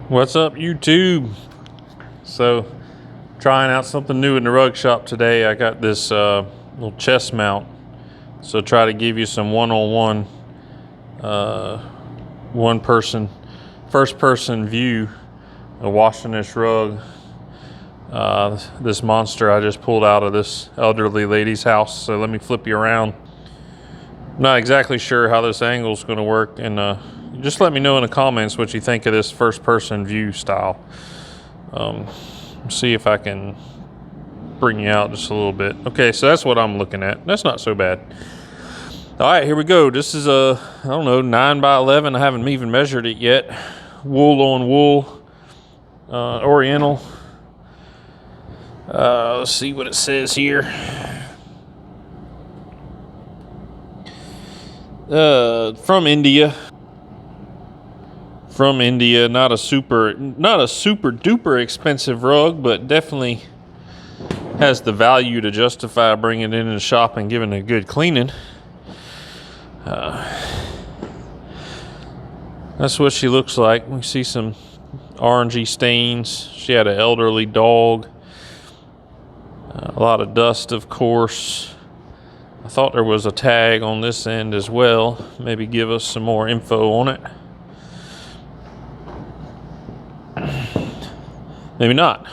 What's up, YouTube? So, trying out something new in the rug shop today. I got this little chest mount. So try to give you some one-on-one, first person view of washing this rug. This monster I just pulled out of this elderly lady's house. So let me flip you around. I'm not exactly sure how this angle is going to work, and just let me know in the comments what you think of this first person view style. See if I can bring you out just a little bit. Okay, so that's what I'm looking at. That's not so bad. All right, here we go. This is a, I don't know, 9 by 11. I haven't even measured it yet. Wool on wool, Oriental. Let's see what it says here. From India. Not a super duper expensive rug, but definitely has the value to justify bringing it in the shop and giving it a good cleaning. That's what she looks like. We see some orangey stains. She had an elderly dog. A lot of dust, of course. I thought there was a tag on this end as well. Maybe give us some more info on it. Maybe not.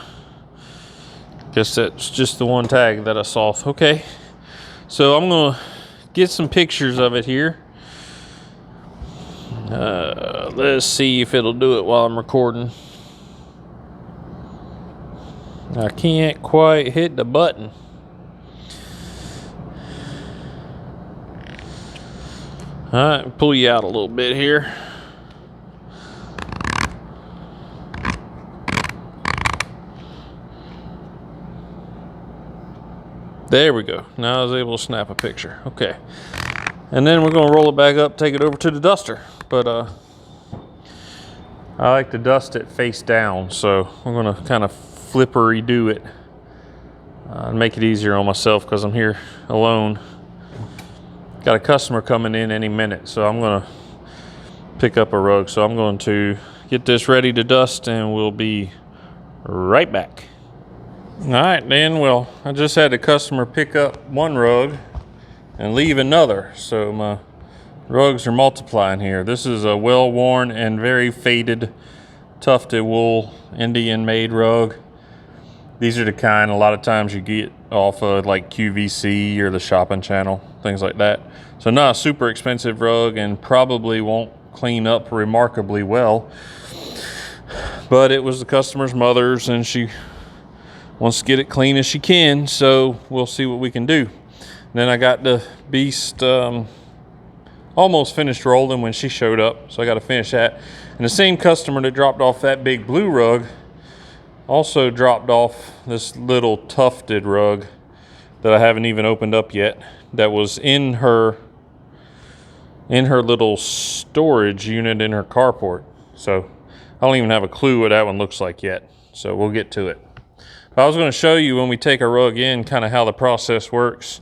Guess that's just the one tag that I saw. Okay, so I'm gonna get some pictures of it here. Let's see if it'll do it while I'm recording. I can't quite hit the button. All right, pull you out a little bit here. There we go. Now I was able to snap a picture. Okay. And then we're going to roll it back up, take it over to the duster. But I like to dust it face down, so I'm going to kind of flippery do it and make it easier on myself because I'm here alone. Got a customer coming in any minute, so I'm going to pick up a rug. So I'm going to get this ready to dust, and we'll be right back. All right, then. Well, I just had a customer pick up one rug and leave another, so my rugs are multiplying here. This is a well-worn and very faded tufted wool Indian-made rug. These are the kind a lot of times you get off of like QVC or the shopping channel, things like that. So not a super expensive rug and probably won't clean up remarkably well. But it was the customer's mother's and she wants to get it clean as she can, so we'll see what we can do. And then I got the beast almost finished rolling when she showed up, so I got to finish that. And the same customer that dropped off that big blue rug also dropped off this little tufted rug that I haven't even opened up yet, that was in her little storage unit in her carport. So I don't even have a clue what that one looks like yet, so we'll get to it. But I was going to show you when we take a rug in kind of how the process works.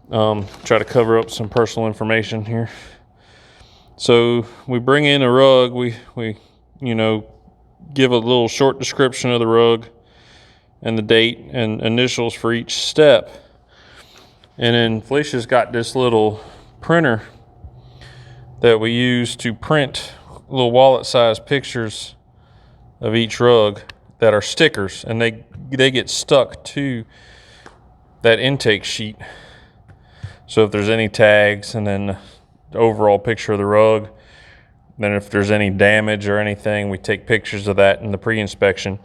Try to cover up some personal information here. So we bring in a rug, we give a little short description of the rug and the date and initials for each step. And then Felicia's got this little printer that we use to print little wallet-sized pictures of each rug that are stickers, and they get stuck to that intake sheet. So if there's any tags, and then the overall picture of the rug, then if there's any damage or anything, we take pictures of that in the pre-inspection.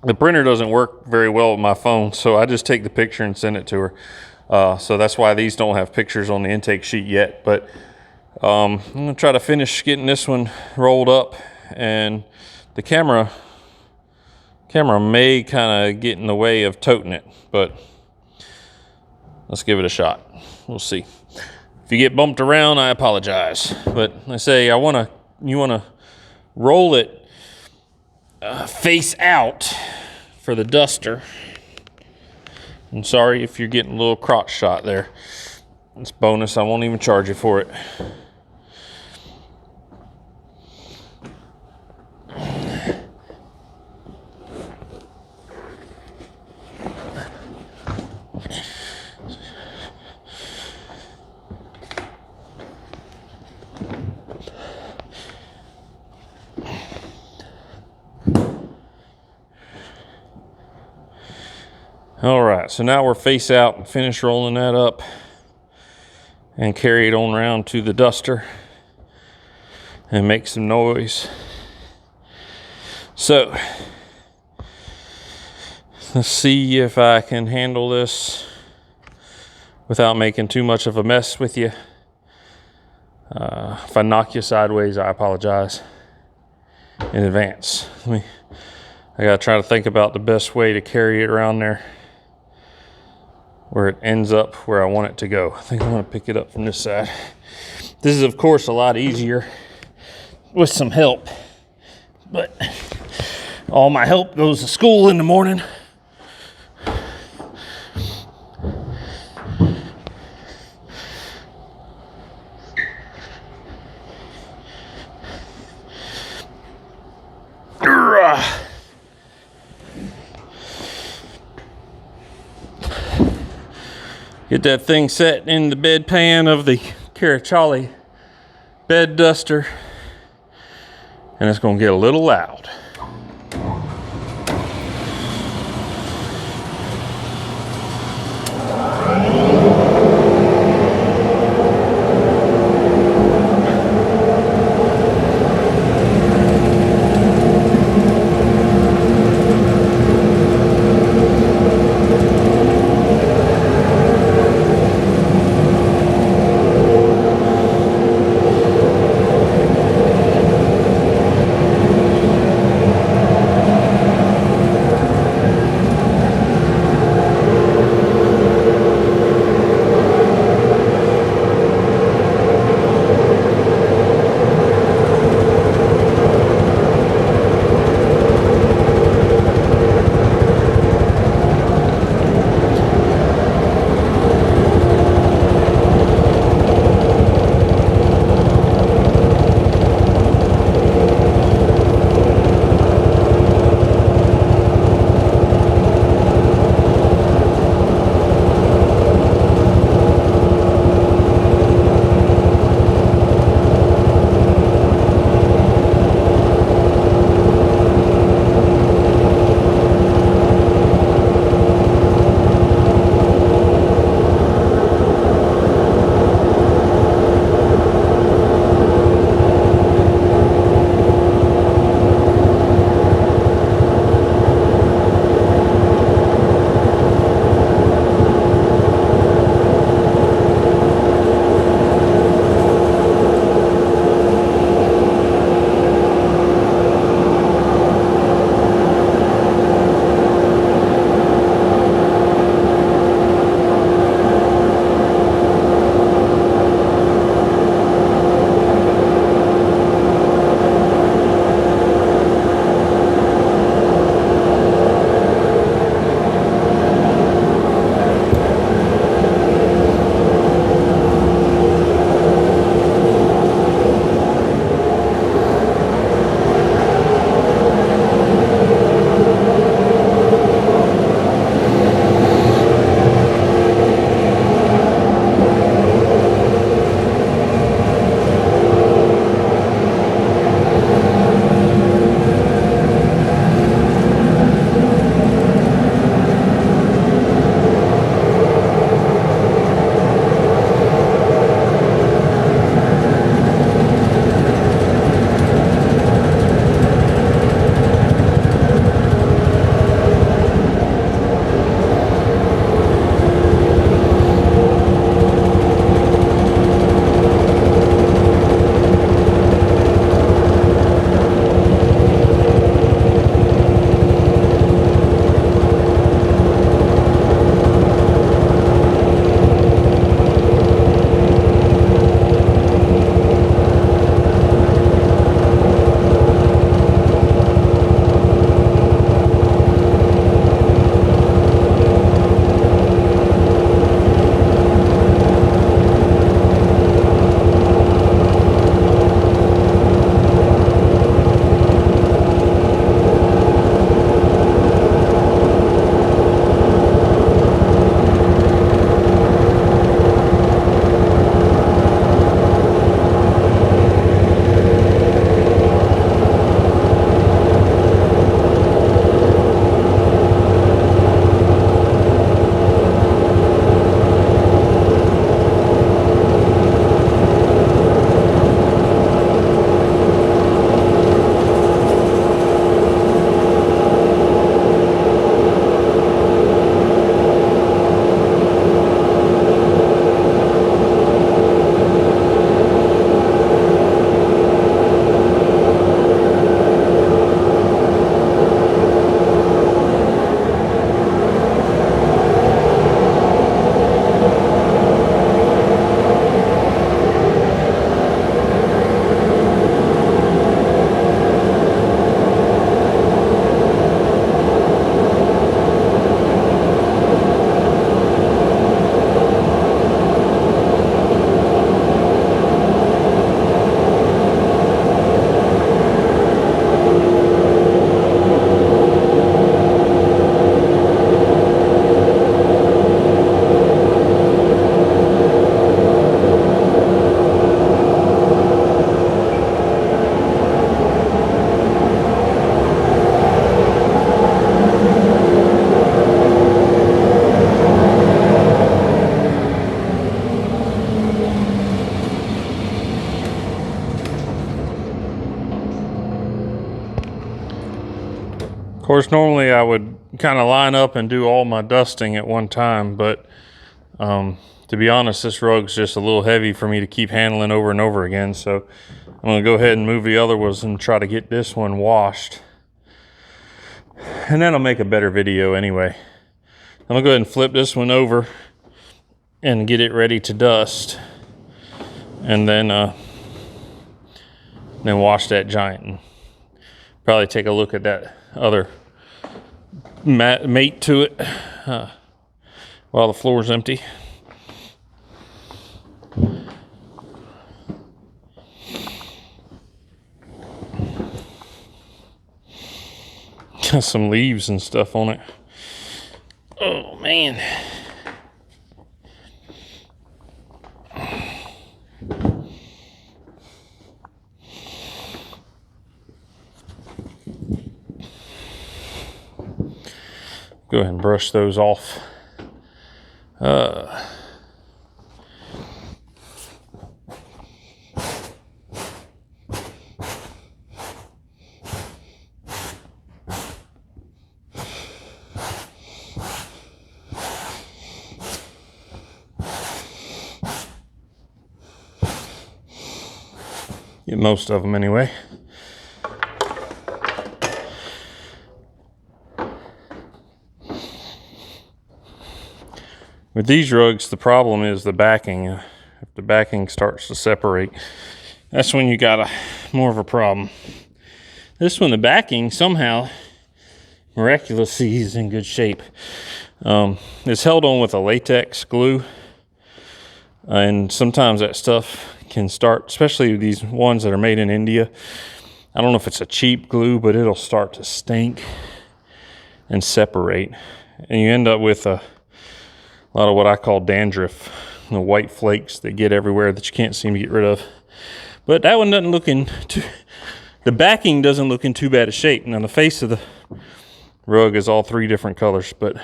The printer doesn't work very well with my phone, so I just take the picture and send it to her. So that's why these don't have pictures on the intake sheet yet. But I'm gonna try to finish getting this one rolled up, and the camera may kind of get in the way of toting it, but let's give it a shot. We'll see. If you get bumped around, I apologize. But I say you wanna roll it face out for the duster. I'm sorry if you're getting a little crotch shot there. It's bonus. I won't even charge you for it. All right, so now we're face out and finish rolling that up and carry it on around to the duster and make some noise. So let's see if I can handle this without making too much of a mess with you. If I knock you sideways, I apologize in advance. I gotta try to think about the best way to carry it around there where it ends up where I want it to go. I think I want to pick it up from this side. This is, of course, a lot easier with some help, but all my help goes to school in the morning. Get that thing set in the bedpan of the CarpetCleaning bed duster, and it's going to get a little loud. course, normally I would kind of line up and do all my dusting at one time, but to be honest, this rug's just a little heavy for me to keep handling over and over again. So I'm gonna go ahead and move the other ones and try to get this one washed. And then I'll make a better video anyway. I'm gonna go ahead and flip this one over and get it ready to dust. And then wash that giant and probably take a look at that other mate to it while the floor is empty. Got some leaves and stuff on it. Oh man. Go ahead and brush those off. Get most of them anyway. With these rugs, the problem is the backing. If the backing starts to separate, that's when you got more of a problem. This one, the backing somehow miraculously is in good shape. It's held on with a latex glue, and sometimes that stuff can start, especially these ones that are made in India. I don't know if it's a cheap glue, but it'll start to stink and separate, and you end up with a lot of what I call dandruff, the white flakes that get everywhere that you can't seem to get rid of. But that one doesn't look in too, the backing doesn't look in too bad a shape. Now the face of the rug is all three different colors, but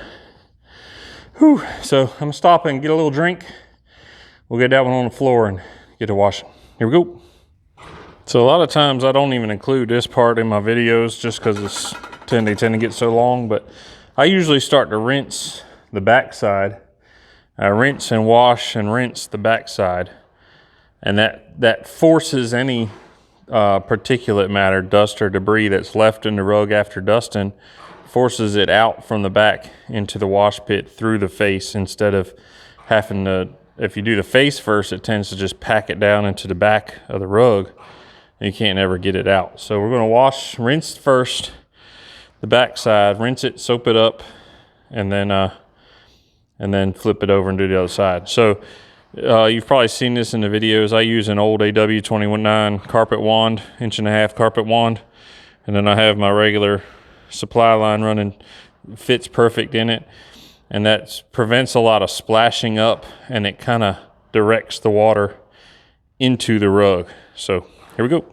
whew. So I'm gonna stop and get a little drink. We'll get that one on the floor and get to washing. Here we go. So a lot of times I don't even include this part in my videos just because they tend to get so long, but I usually start to rinse the back side. I rinse and wash and rinse the back side, and that forces any particulate matter, dust or debris that's left in the rug after dusting, forces it out from the back into the wash pit through the face, instead of having to, if you do the face first, it tends to just pack it down into the back of the rug and you can't ever get it out. So we're gonna rinse first the back side, rinse it, soap it up, and then flip it over and do the other side. So you've probably seen this in the videos. I use an old AW29 carpet wand, 1.5" carpet wand, and then I have my regular supply line running, fits perfect in it, and that prevents a lot of splashing up, and it kind of directs the water into the rug. So here we go.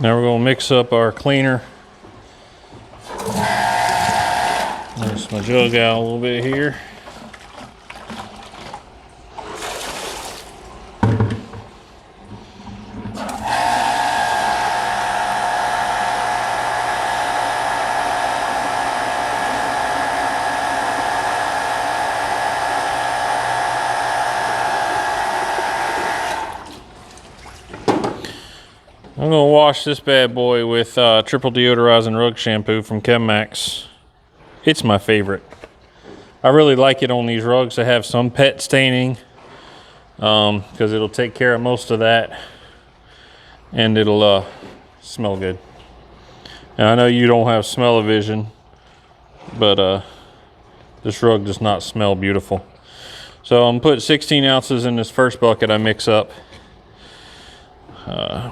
Now we're gonna mix up our cleaner. There's my jug out a little bit here. I'm gonna wash this bad boy with triple deodorizing rug shampoo from ChemMax. It's my favorite. I really like it on these rugs that have some pet staining, because it'll take care of most of that, and it'll smell good. And I know you don't have smell-o-vision, but this rug does not smell beautiful. So I'm putting 16 ounces in this first bucket I mix up.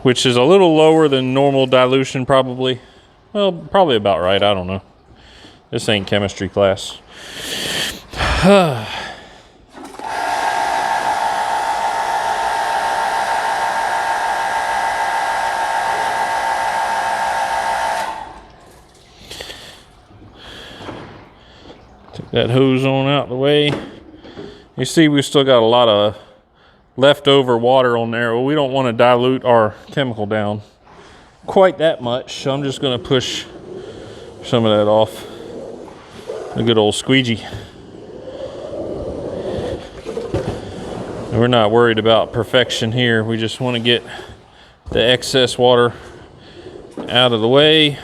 Which is a little lower than normal dilution, probably. Well, probably about right. I don't know. This ain't chemistry class. Take that hose on out the way. You see, we still got a lot of leftover water on there. Well, we don't want to dilute our chemical down quite that much, so I'm just going to push some of that off. A good old squeegee. And we're not worried about perfection here. We just want to get the excess water out of the way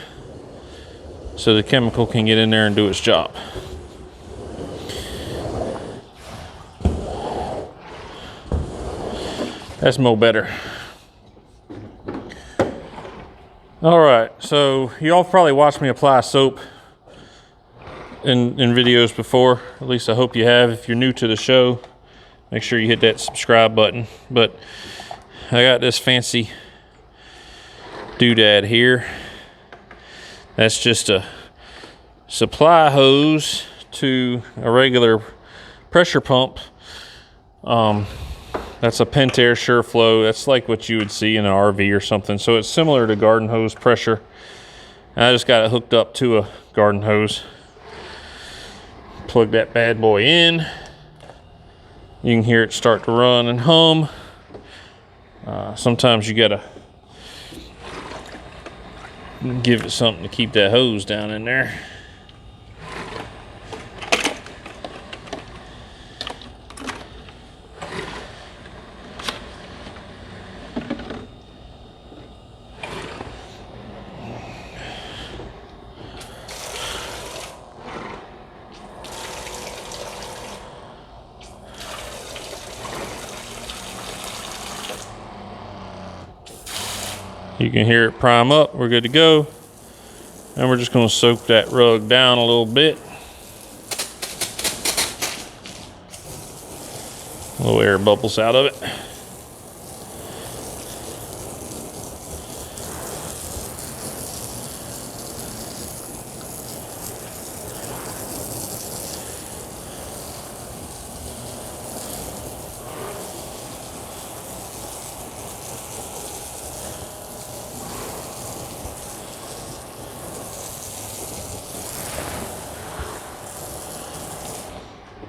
so the chemical can get in there and do its job. That's more better. All right, so y'all probably watched me apply soap in videos before. At least I hope you have. If you're new to the show, make sure you hit that subscribe button. But I got this fancy doodad here. That's just a supply hose to a regular pressure pump. That's a Pentair SureFlow. That's like what you would see in an RV or something. So it's similar to garden hose pressure. And I just got it hooked up to a garden hose. Plug that bad boy in. You can hear it start to run and hum. Sometimes you gotta give it something to keep that hose down in there. You can hear it prime up. We're good to go. And we're just going to soak that rug down a little bit. A little air bubbles out of it.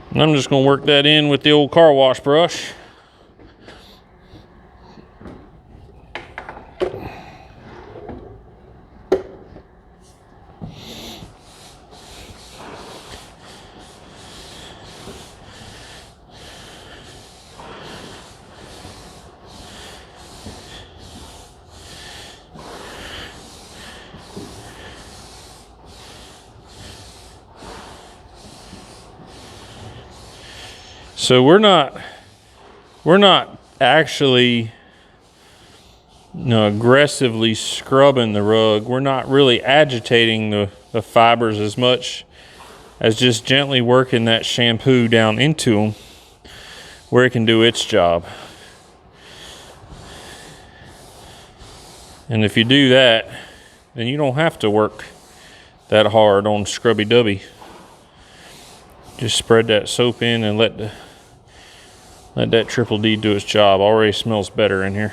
And I'm just going to work that in with the old car wash brush. So we're not actually aggressively scrubbing the rug. We're not really agitating the fibers as much as just gently working that shampoo down into them where it can do its job. And if you do that, then you don't have to work that hard on Scrubby Dubby. Just spread that soap in and let that Triple D do its job. Already smells better in here.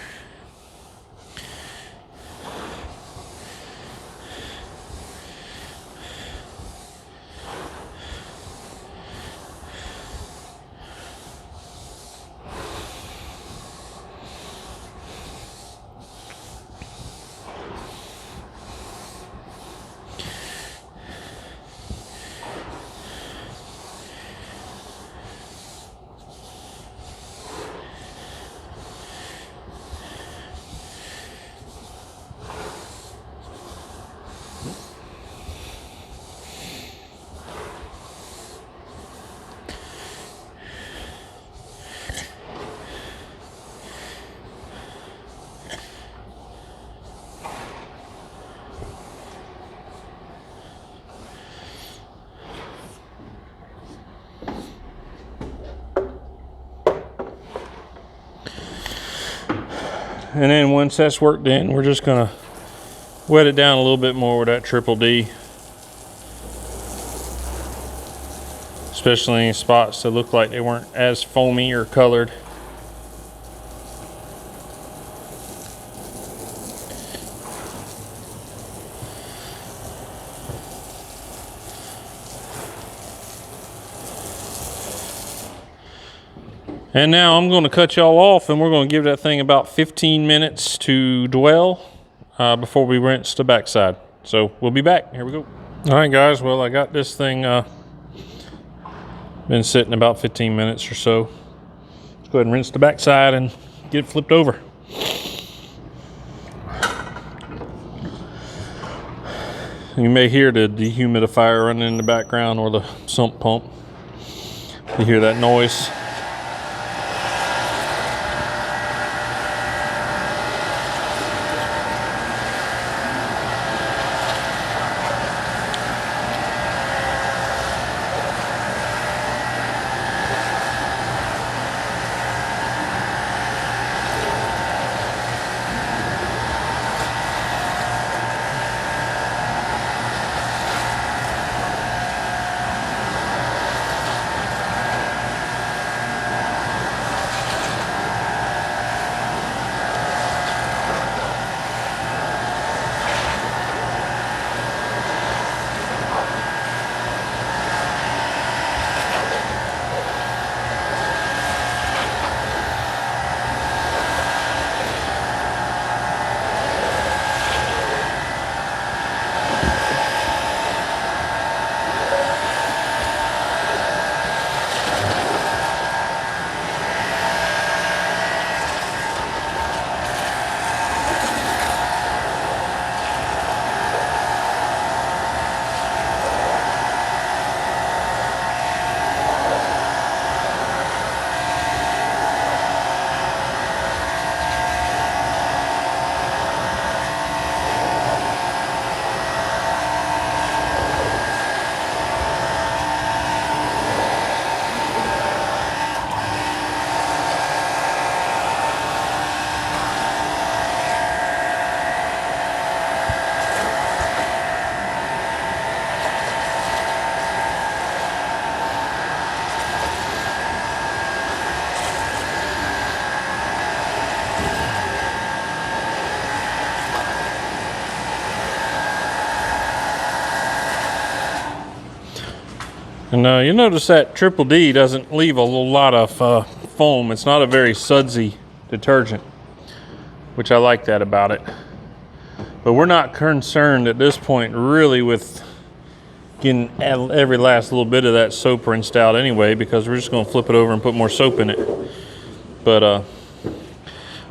And then once that's worked in, we're just gonna wet it down a little bit more with that Triple D. Especially in spots that look like they weren't as foamy or colored. And now I'm going to cut y'all off, and we're going to give that thing about 15 minutes to dwell before we rinse the backside. So we'll be back. Here we go. All right, guys. Well, I got this thing been sitting about 15 minutes or so. Let's go ahead and rinse the backside and get it flipped over. You may hear the dehumidifier running in the background or the sump pump. You hear that noise. And you notice that Triple D doesn't leave a lot of foam. It's not a very sudsy detergent, which I like that about it. But we're not concerned at this point really with getting every last little bit of that soap rinsed out anyway, because we're just going to flip it over and put more soap in it. But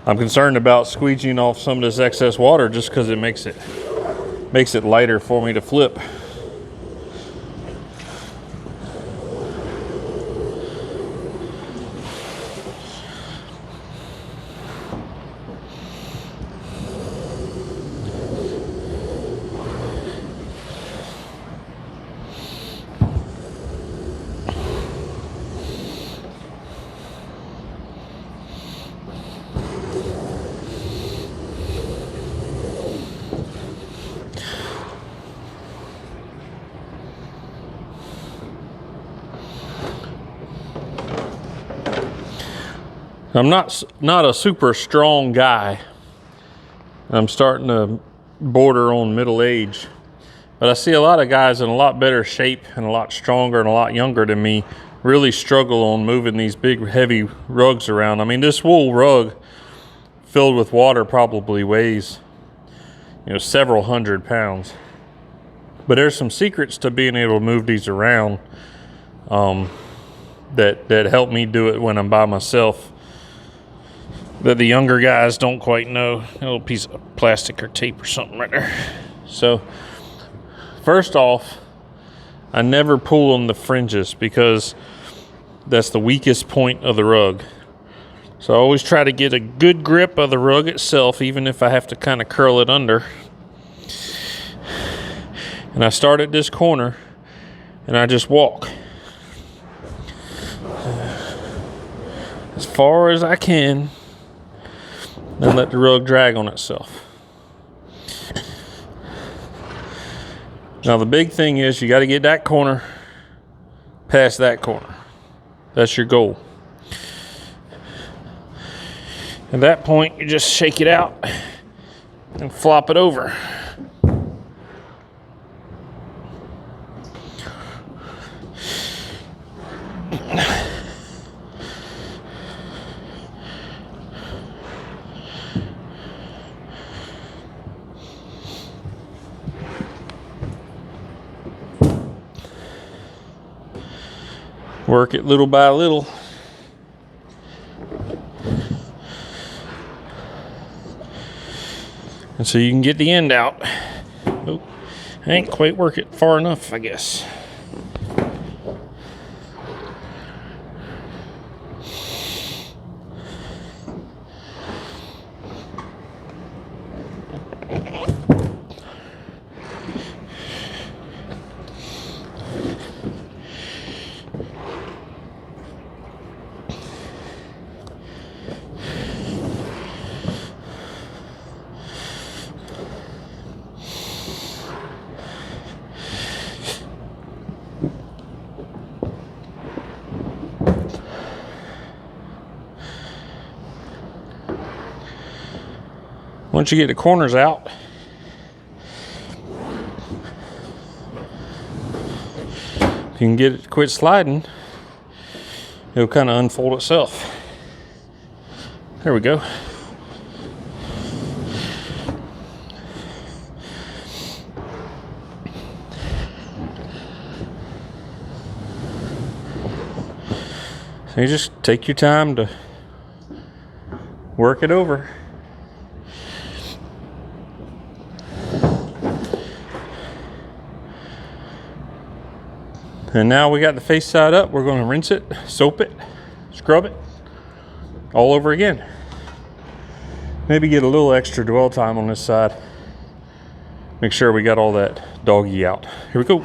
I'm concerned about squeegeeing off some of this excess water just because it makes it lighter for me to flip. I'm not a super strong guy. I'm starting to border on middle age. But I see a lot of guys in a lot better shape and a lot stronger and a lot younger than me really struggle on moving these big heavy rugs around. I mean, this wool rug filled with water probably weighs, several hundred pounds. But there's some secrets to being able to move these around that help me do it when I'm by myself, that the younger guys don't quite know. A little piece of plastic or tape or something right there. So first off, I never pull on the fringes because that's the weakest point of the rug. So I always try to get a good grip of the rug itself, even if I have to kind of curl it under. And I start at this corner and I just walk as far as I can and let the rug drag on itself. Now the big thing is you got to get that corner past that corner. That's your goal. At that point, you just shake it out and flop it over. Work it little by little. And so you can get the end out. Oh, I ain't quite work it far enough, I guess. Once you get the corners out, if you can get it to quit sliding, it'll kind of unfold itself. There we go. So you just take your time to work it over. And now we got the face side up. We're going to rinse it, soap it, scrub it all over again. Maybe get a little extra dwell time on this side. Make sure we got all that doggy out. Here we go.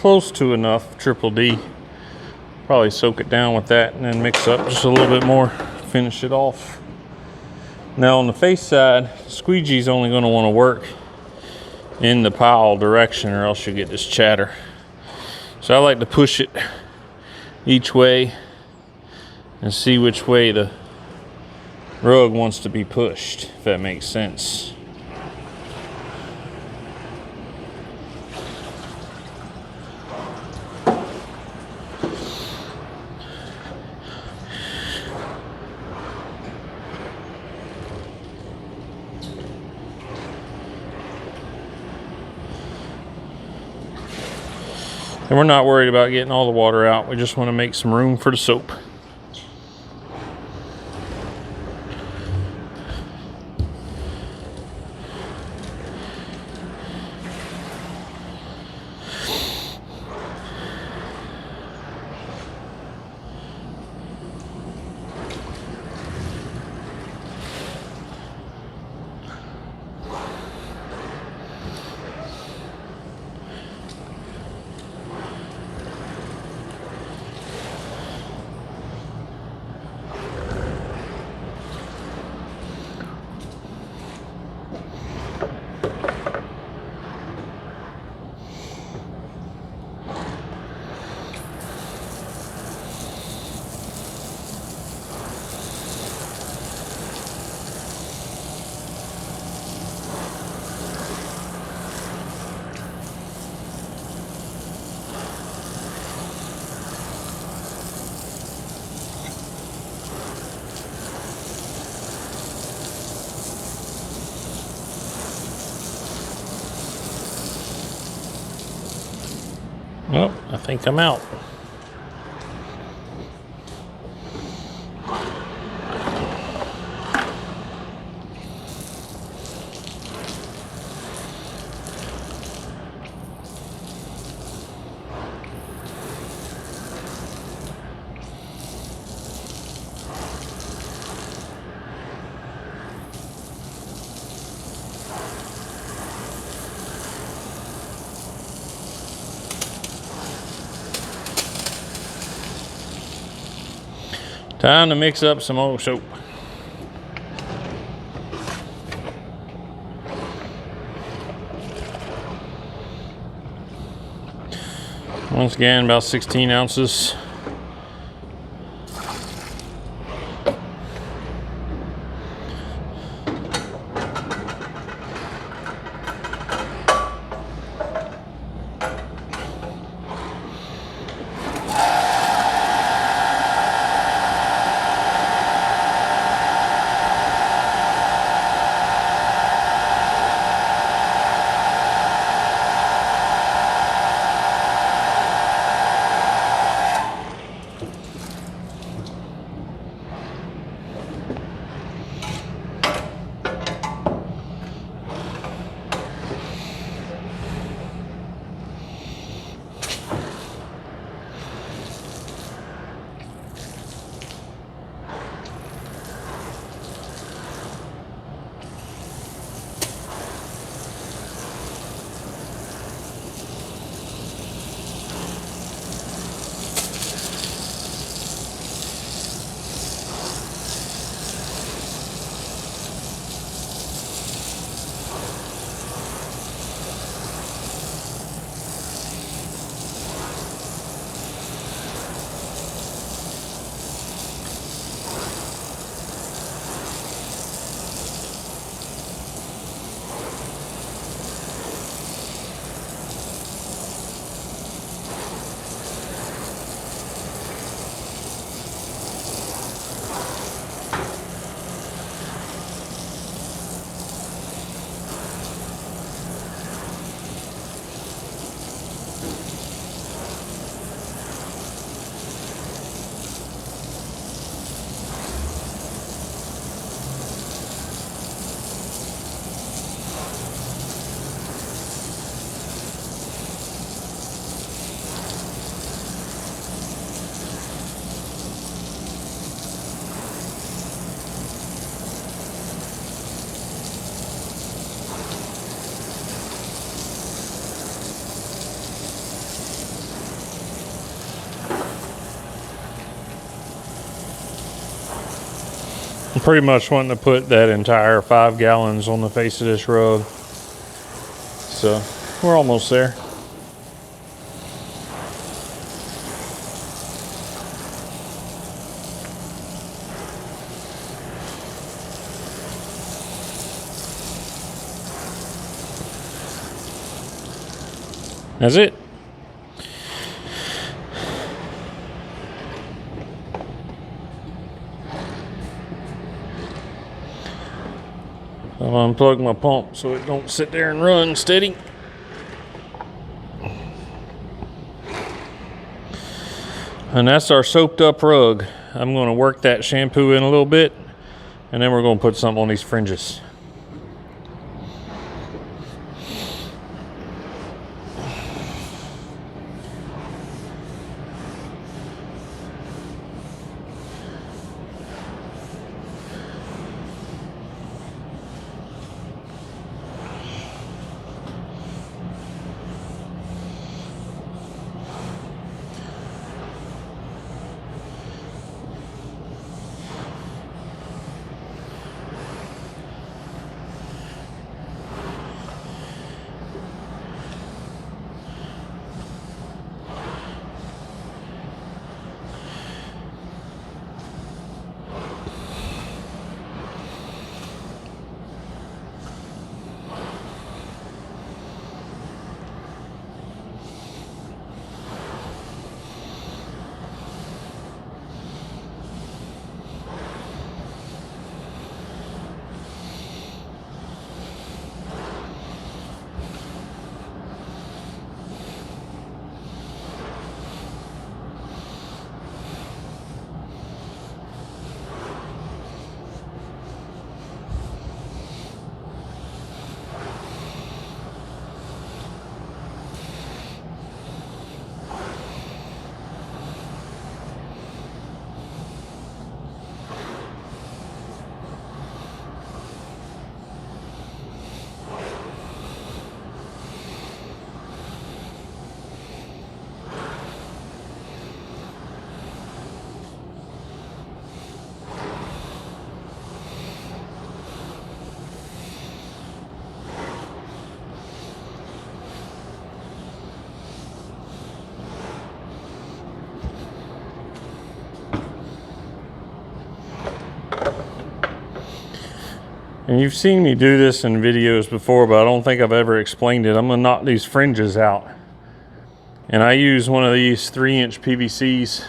close to enough triple D. Probably soak it down with that and then mix up just a little bit more, finish it off. Now on the face side, squeegee is only going to want to work in the pile direction or else you get this chatter. So I like to push it each way and see which way the rug wants to be pushed, if that makes sense. And we're not worried about getting all the water out. We just want to make some room for the soap. Well, I think I'm out. Time to mix up some old soap. Once again, about 16 ounces. I'm pretty much wanting to put that entire 5 gallons on the face of this rug. So we're almost there. That's it. I'll unplug my pump so it don't sit there and run steady. And that's our soaped up rug. I'm going to work that shampoo in a little bit, and then we're going to put something on these fringes. And you've seen me do this in videos before, but I don't think I've ever explained it. I'm gonna knock these fringes out. And I use one of these 3-inch PVCs,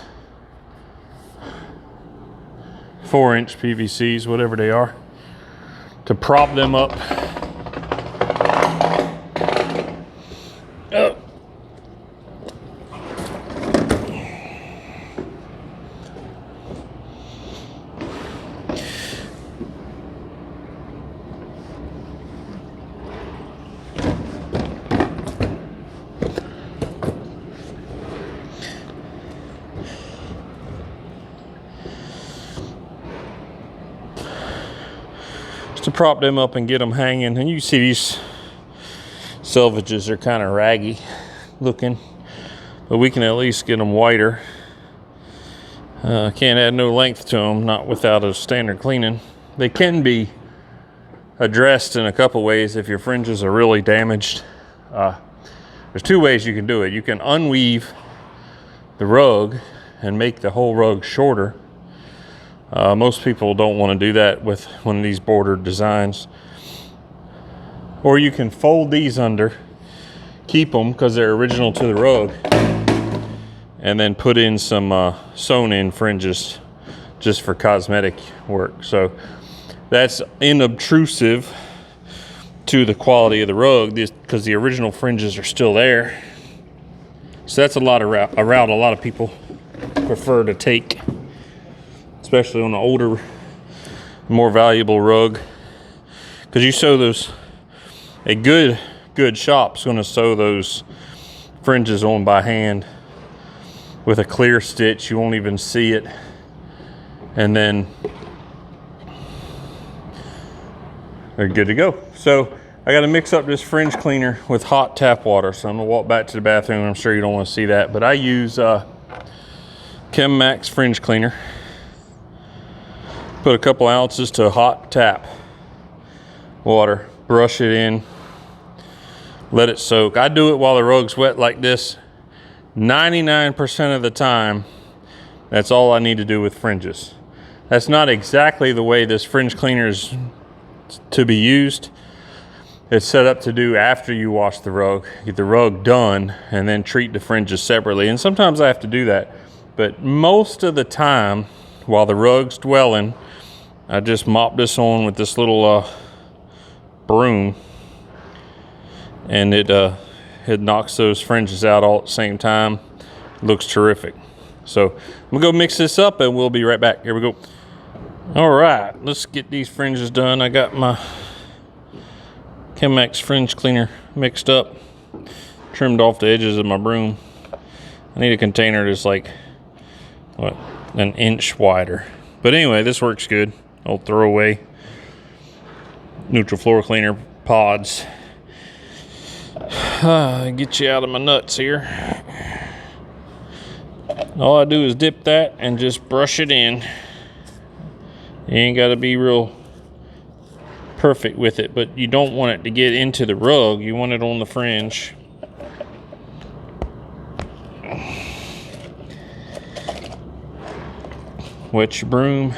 4-inch PVCs, whatever they are, to prop them up. Oh. To prop them up and get them hanging. And you see these selvages are kind of raggy looking, but we can at least get them whiter. Can't add no length to them, not without a standard cleaning. They can be addressed in a couple ways if your fringes are really damaged. There's 2 ways you can do it. You can unweave the rug and make the whole rug shorter. Most people don't want to do that with one of these bordered designs. Or you can fold these under, keep them because they're original to the rug, and then put in some sewn in fringes just for cosmetic work. So that's inobtrusive to the quality of the rug because the original fringes are still there. So that's a route a lot of people prefer to take, especially on an older, more valuable rug. Because you sew those, a good shop's gonna sew those fringes on by hand with a clear stitch. You won't even see it. And then they're good to go. So I gotta mix up this fringe cleaner with hot tap water. So I'm gonna walk back to the bathroom. I'm sure you don't wanna see that, but I use Chem Max fringe cleaner. Put a couple ounces to hot tap water, brush it in, let it soak. I do it while the rug's wet like this. 99% of the time, that's all I need to do with fringes. That's not exactly the way this fringe cleaner is to be used. It's set up to do after you wash the rug. Get the rug done and then treat the fringes separately. And sometimes I have to do that. But most of the time, while the rug's dwelling, I just mop this on with this little broom, and it knocks those fringes out all at the same time. It looks terrific. So I'm gonna go mix this up and we'll be right back. Here we go. All right, let's get these fringes done. I got my Chemex fringe cleaner mixed up, trimmed off the edges of my broom. I need a container that's like, what, an inch wider. But anyway, this works good. Old throwaway neutral floor cleaner pods. Get you out of my nuts here. All I do is dip that and just brush it in. You ain't got to be real perfect with it, but you don't want it to get into the rug. You want it on the fringe. Wet your broom.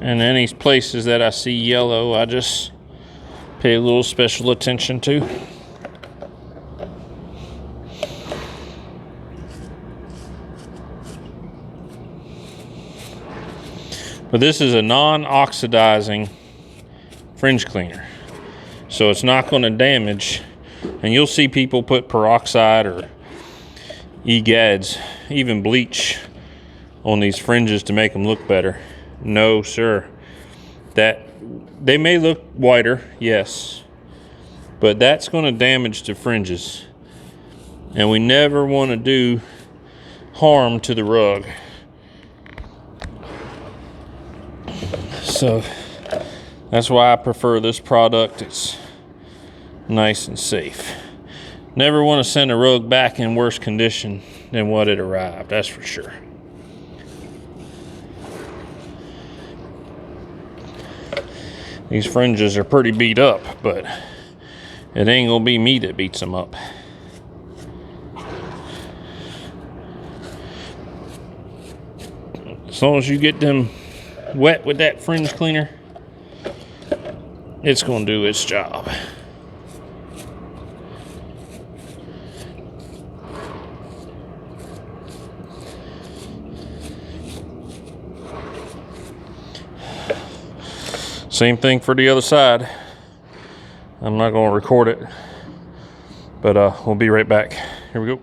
And any places that I see yellow, I just pay a little special attention to. But this is a non-oxidizing fringe cleaner, so it's not going to damage. And you'll see people put peroxide or EGADs, even bleach, on these fringes to make them look better. No, sir. That they may look whiter, yes, but that's going to damage the fringes, and we never want to do harm to the rug. So that's why I prefer this product. It's nice and safe. Never want to send a rug back in worse condition than what it arrived, that's for sure. These fringes are pretty beat up, but it ain't gonna be me that beats them up. As long as you get them wet with that fringe cleaner, it's gonna do its job. Same thing for the other side. I'm not going to record it, but we'll be right back. Here we go.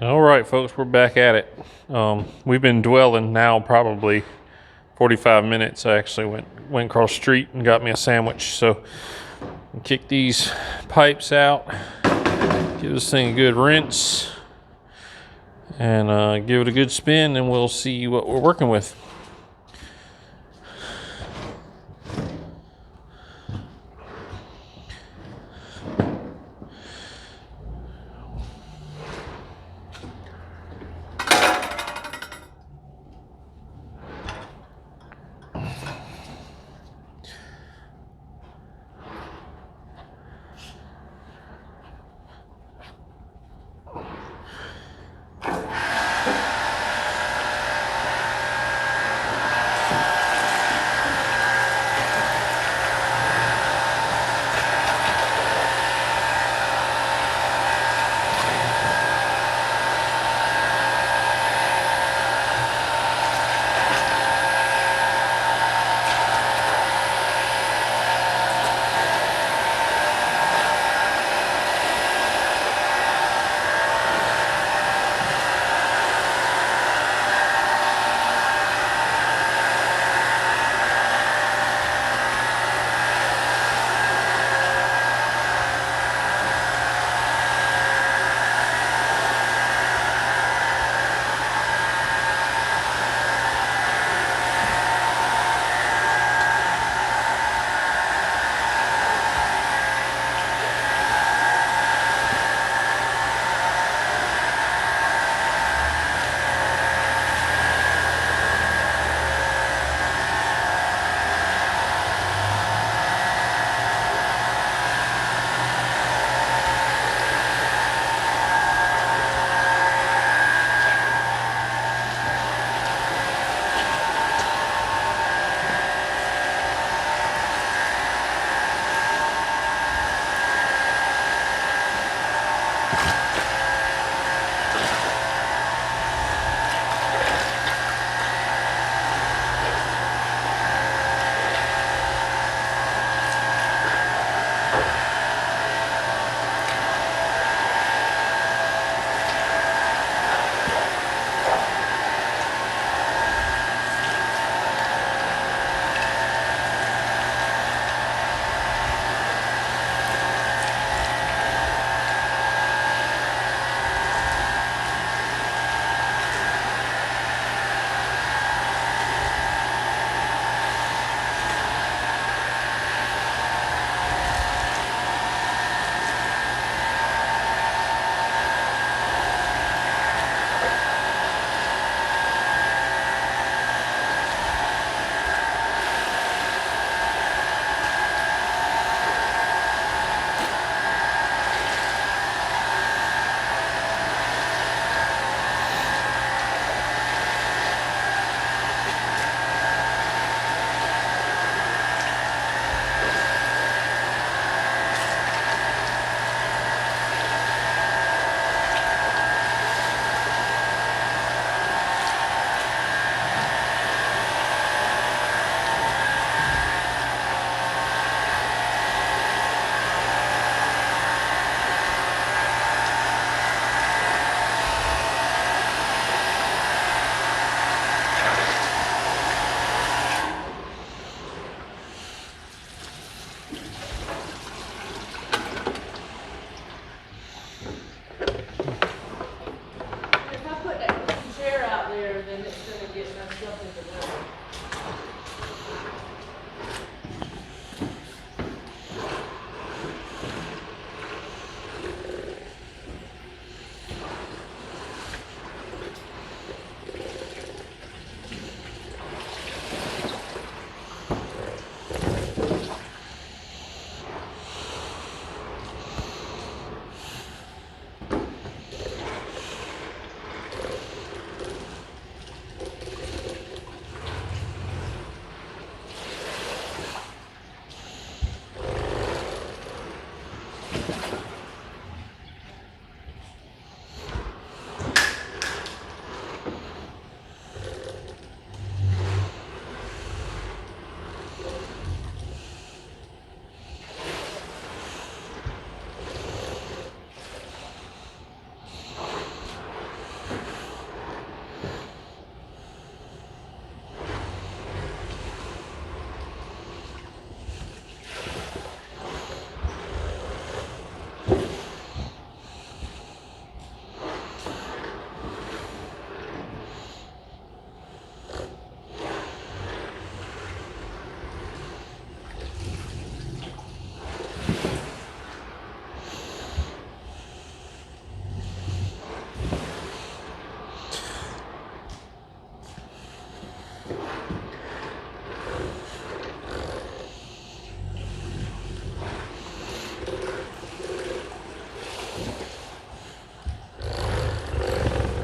All right, folks, we're back at it. We've been dwelling now probably 45 minutes. I actually went across the street and got me a sandwich. So kick these pipes out, give this thing a good rinse, and give it a good spin, and we'll see what we're working with.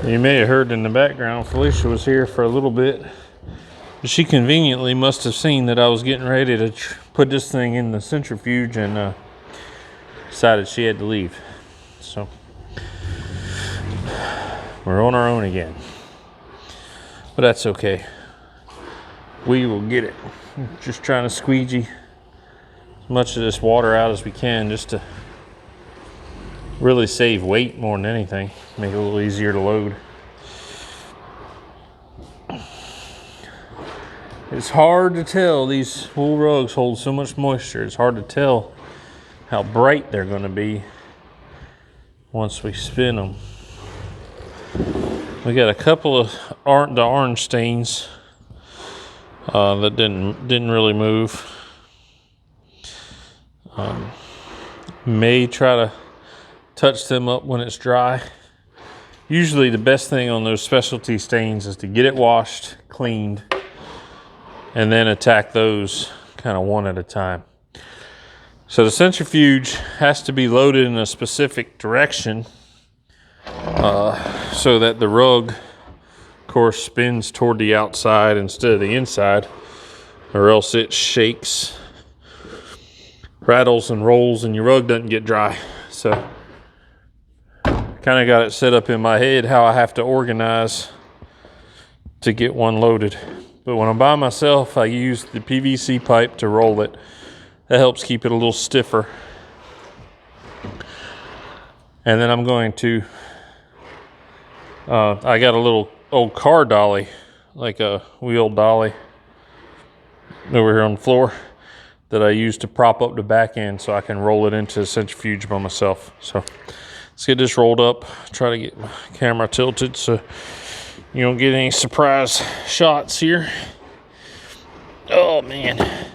You may have heard in the background, Felicia was here for a little bit. She conveniently must have seen that I was getting ready to put this thing in the centrifuge and decided she had to leave. So we're on our own again. But that's okay. We will get it. Just trying to squeegee as much of this water out as we can just to really save weight more than anything. Make it a little easier to load. It's hard to tell. These wool rugs hold so much moisture. It's hard to tell how bright they're going to be once we spin them. We got a couple of the orange stains that didn't really move. May try to touch them up when it's dry. Usually the best thing on those specialty stains is to get it washed, cleaned, and then attack those kind of one at a time. So the centrifuge has to be loaded in a specific direction so that the rug, of course, spins toward the outside instead of the inside, or else it shakes, rattles and rolls, and your rug doesn't get dry. So kind of got it set up in my head how I have to organize to get one loaded. But when I'm by myself, I use the PVC pipe to roll it. That helps keep it a little stiffer. And then I'm going to, I got a little old car dolly, like a wheel dolly over here on the floor that I use to prop up the back end so I can roll it into the centrifuge by myself. So let's get this rolled up, try to get my camera tilted so you don't get any surprise shots here. Oh man.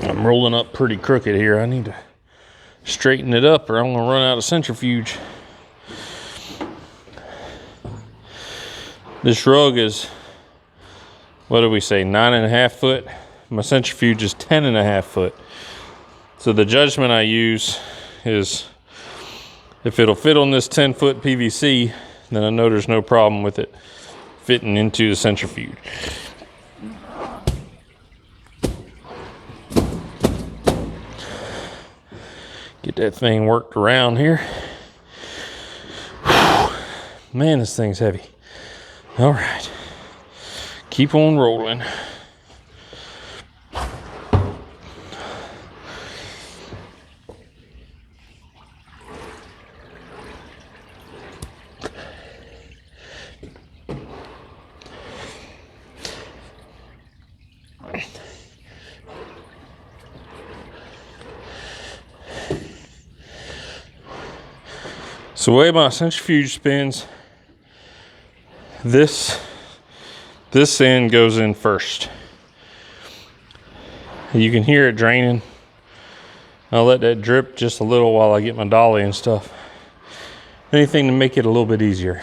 I'm rolling up pretty crooked here. I need to straighten it up or I'm gonna run out of centrifuge. This rug is, what do we say, 9.5 foot? My centrifuge is 10.5 foot. So the judgment I use is if it'll fit on this 10-foot PVC, then I know there's no problem with it fitting into the centrifuge. Get that thing worked around here. Man, this thing's heavy. All right, keep on rolling. So the way my centrifuge spins, this end goes in first. You can hear it draining. I'll let that drip just a little while I get my dolly and stuff. Anything to make it a little bit easier.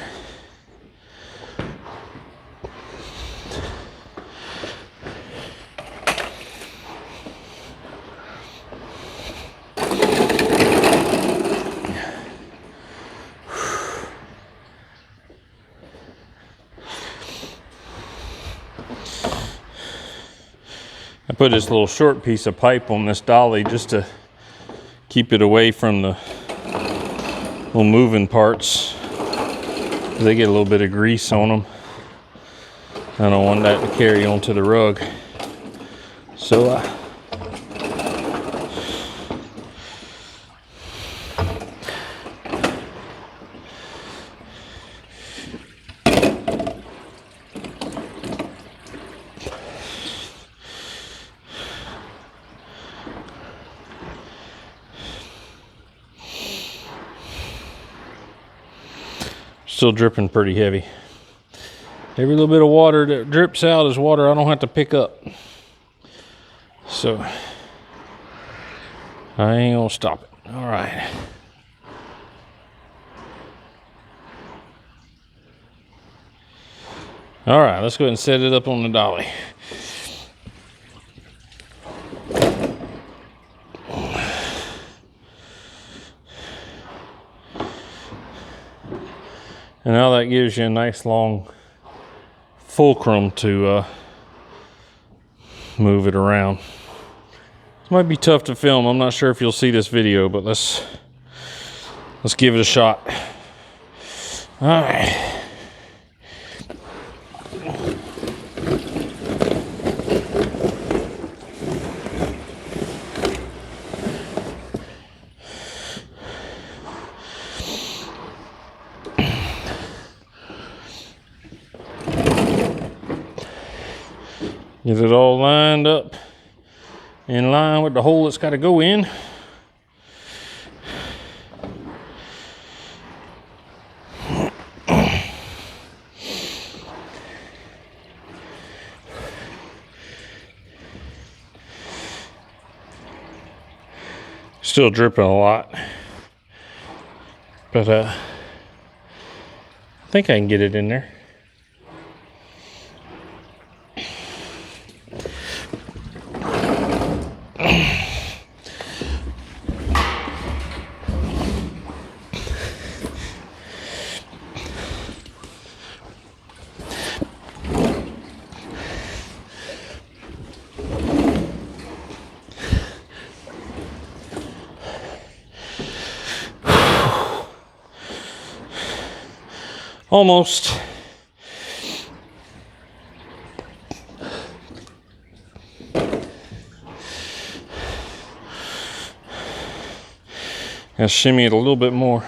I put this little short piece of pipe on this dolly just to keep it away from the little moving parts. They get a little bit of grease on them. I don't want that to carry onto the rug. So still dripping pretty heavy. Every little bit of water that drips out is water I don't have to pick up. So I ain't gonna stop it. All right. All right, let's go ahead and set it up on the dolly. And now that gives you a nice long fulcrum to move it around. This might be tough to film. I'm not sure if you'll see this video, but let's give it a shot. All right. Get it all lined up in line with the hole it's got to go in. Still dripping a lot, but I think I can get it in there. Almost. I'll shimmy it a little bit more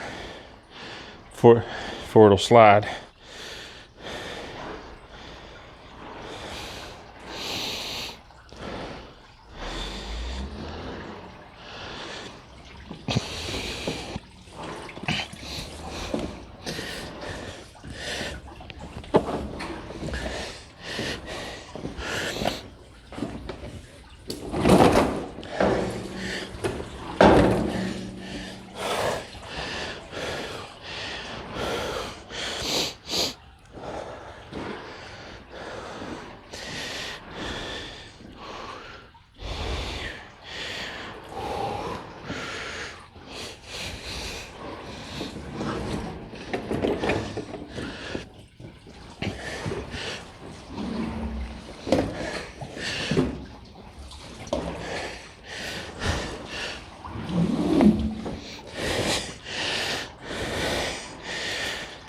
before it'll slide.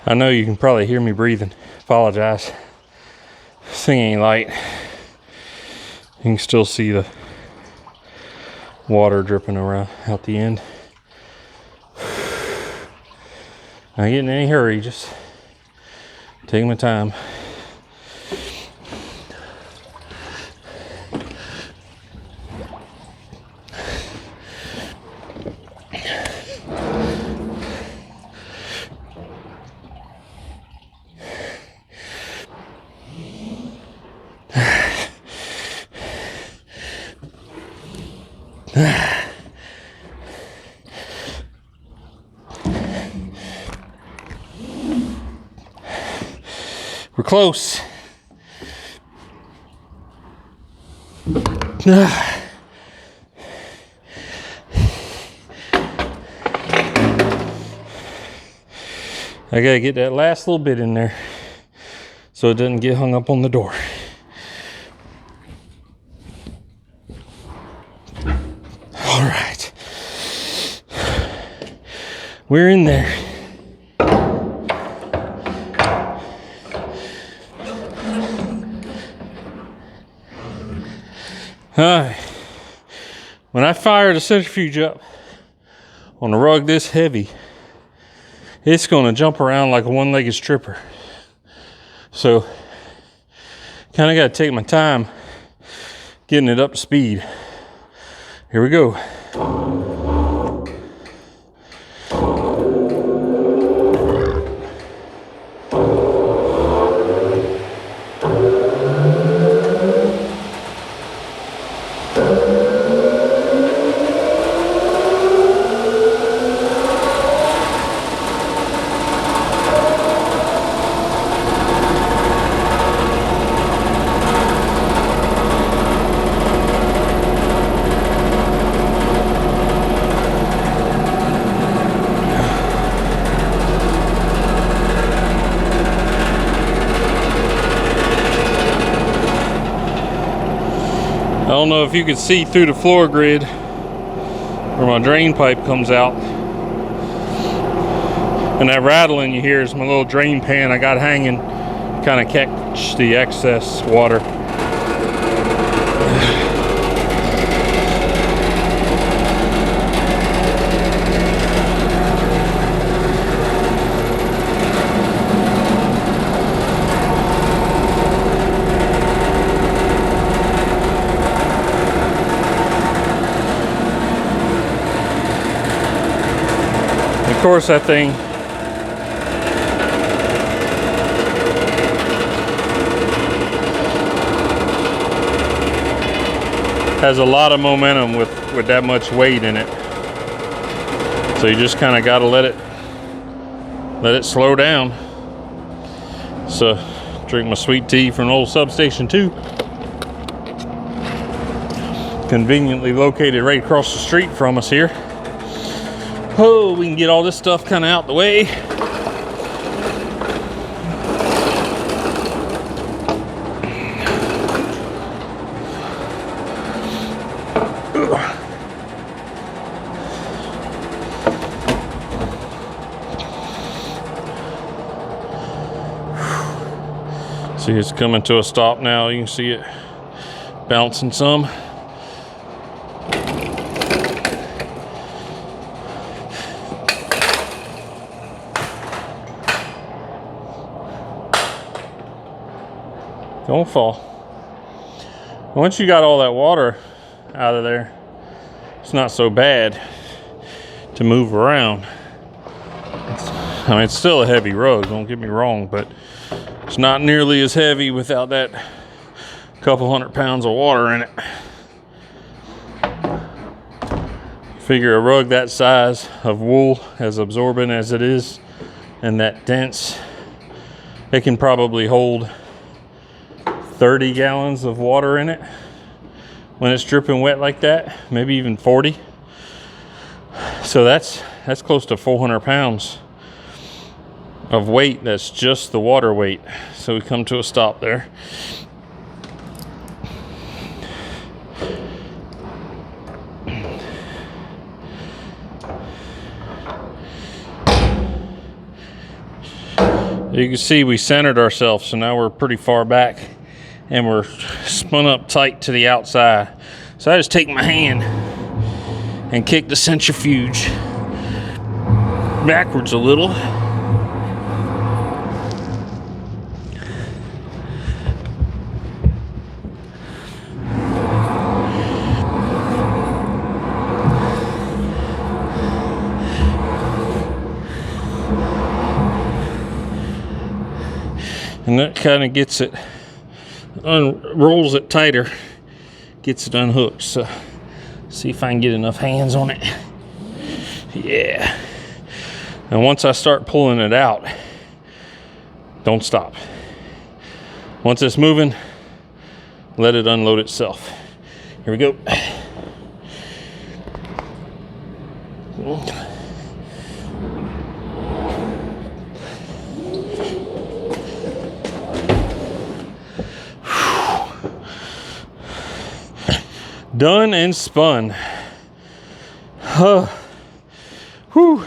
I know you can probably hear me breathing. Apologize. This thing ain't light. You can still see the water dripping around out the end. Not getting in any hurry, just taking my time. We're close. I gotta get that last little bit in there so it doesn't get hung up on the door. All right. We're in there. Alright, when I fire the centrifuge up on a rug this heavy, it's going to jump around like a one-legged stripper. So, kind of got to take my time getting it up to speed. Here we go. I don't know if you can see through the floor grid where my drain pipe comes out. And that rattling you hear is my little drain pan I got hanging, kind of catch the excess water. Of course, that thing has a lot of momentum with that much weight in it. So you just kind of got to let it slow down. So drink my sweet tea from old Substation 2. Conveniently located right across the street from us here. Oh, we can get all this stuff kind of out the way. See, it's coming to a stop now. You can see it bouncing some. Don't fall. Once you got all that water out of there, it's not so bad to move around. I mean, it's still a heavy rug, don't get me wrong, but it's not nearly as heavy without that couple 100 pounds of water in it. Figure a rug that size of wool, as absorbent as it is and that dense, it can probably hold 30 gallons of water in it when it's dripping wet like that, maybe even 40. So that's close to 400 pounds of weight. That's just the water weight. So we come to a stop there. You can see we centered ourselves, so now we're pretty far back and we're spun up tight to the outside. So I just take my hand and kick the centrifuge backwards a little. And that kind of gets it, rolls it tighter, gets it unhooked. So see if I can get enough hands on it. Yeah. And once I start pulling it out, don't stop. Once it's moving, let it unload itself. Here we go. Done and spun. Whew.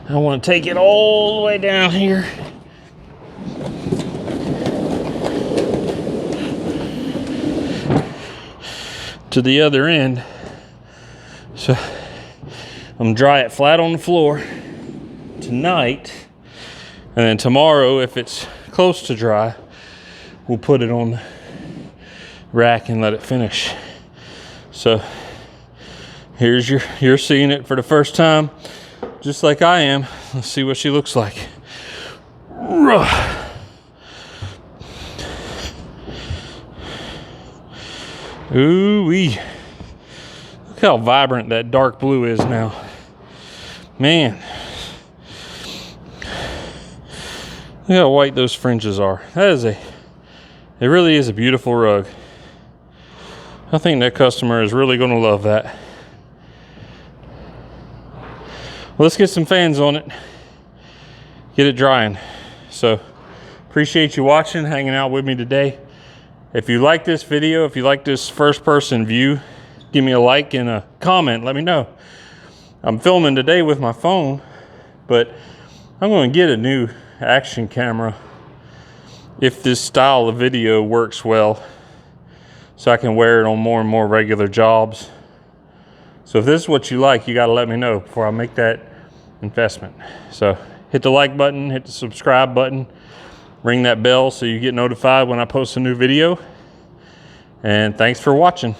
I want to take it all the way down here. To the other end. So I'm gonna dry it flat on the floor tonight. And then tomorrow, if it's close to dry, we'll put it on the rack and let it finish. So here's you're seeing it for the first time, just like I am. Let's see what she looks like. Ooh-wee. Look how vibrant that dark blue is now. Man. Look how white those fringes are. It really is a beautiful rug. I think that customer is really going to love that. Well, let's get some fans on it. Get it drying. So, appreciate you watching, hanging out with me today. If you like this video, if you like this first person view, give me a like and a comment, let me know. I'm filming today with my phone, but I'm going to get a new action camera if this style of video works well, so I can wear it on more and more regular jobs. So if this is what you like, you got to let me know before I make that investment. So hit the like button, hit the subscribe button, ring that bell so you get notified when I post a new video. And thanks for watching.